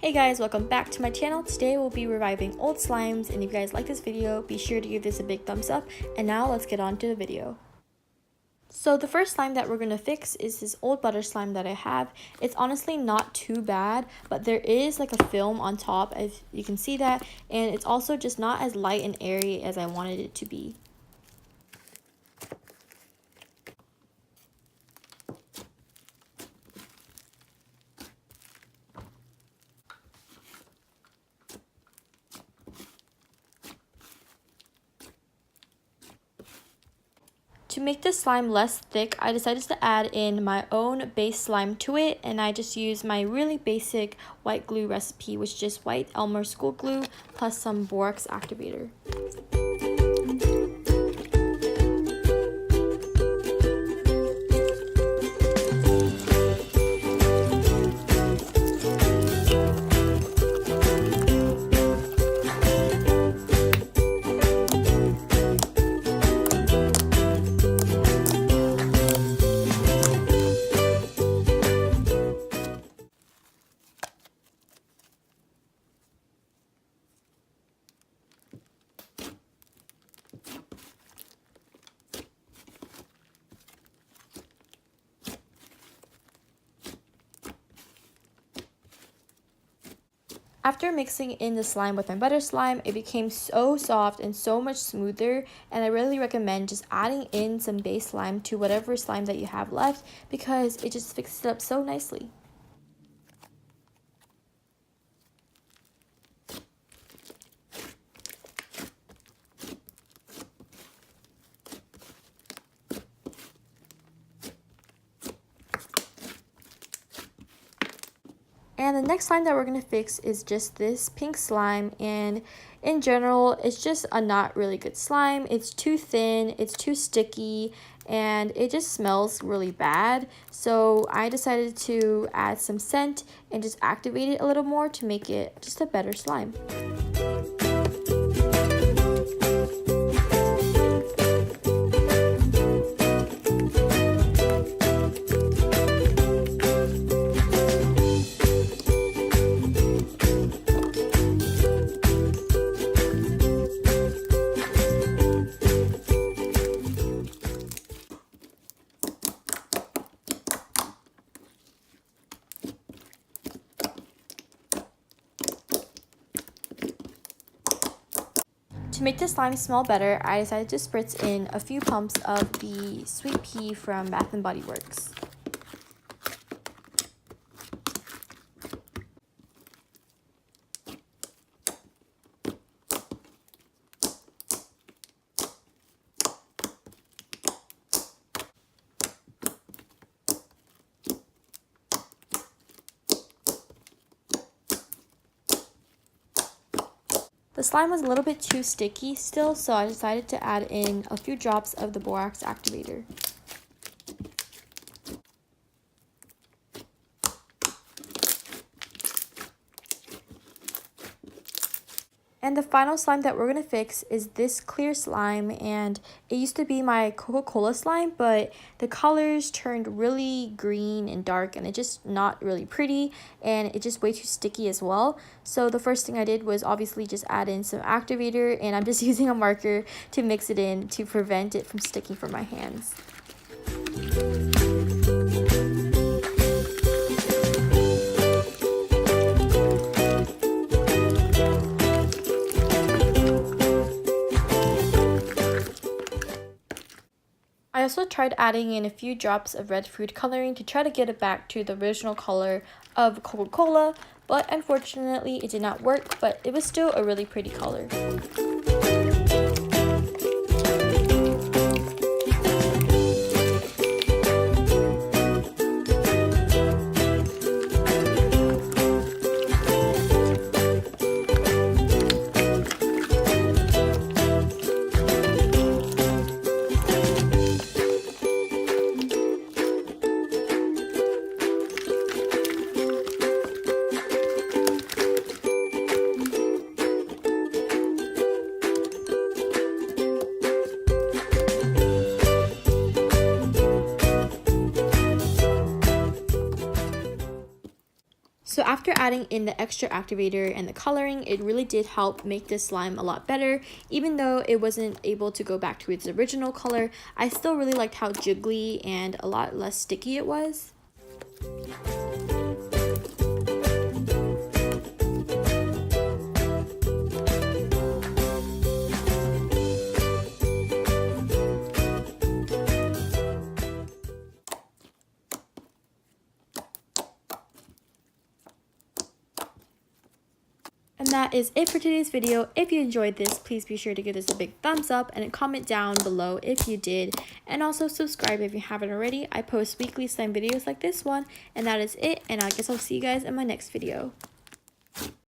Hey guys, welcome back to my channel. Today we'll be reviving old slimes, and if you guys like this video, be sure to give this a big thumbs up. And now let's get on to the video. So the first slime that we're going to fix is this old butter slime that I have. It's honestly not too bad, but there is like a film on top, as you can see that, and it's also just not as light and airy as I wanted it to be. To make this slime less thick, I decided to add in my own base slime to it, and I just used my really basic white glue recipe, which is just white Elmer school glue plus some borax activator. After mixing in the slime with my butter slime, it became so soft and so much smoother, and I really recommend just adding in some base slime to whatever slime that you have left because it just fixes it up so nicely. And the next slime that we're going to fix is just this pink slime, and in general it's just a not really good slime. It's too thin, it's too sticky, and it just smells really bad. So I decided to add some scent and just activate it a little more to make it just a better slime. To make the slime smell better, I decided to spritz in a few pumps of the sweet pea from Bath & Body Works. The slime was a little bit too sticky still, so I decided to add in a few drops of the borax activator. And the final slime that we're going to fix is this clear slime, and it used to be my Coca-Cola slime, but the colors turned really green and dark, and it's just not really pretty, and it's just way too sticky as well. So the first thing I did was obviously just add in some activator, and I'm just using a marker to mix it in to prevent it from sticking from my hands. I also tried adding in a few drops of red food coloring to try to get it back to the original color of Coca-Cola, but unfortunately it did not work, but it was still a really pretty color. adding in the extra activator and the coloring, it really did help make this slime a lot better. Even though it wasn't able to go back to its original color, I still really liked how jiggly and a lot less sticky it was. And that is it for today's video. If you enjoyed this, please be sure to give this a big thumbs up and a comment down below if you did. And also subscribe if you haven't already. I post weekly slime videos like this one. And that is it. And I guess I'll see you guys in my next video.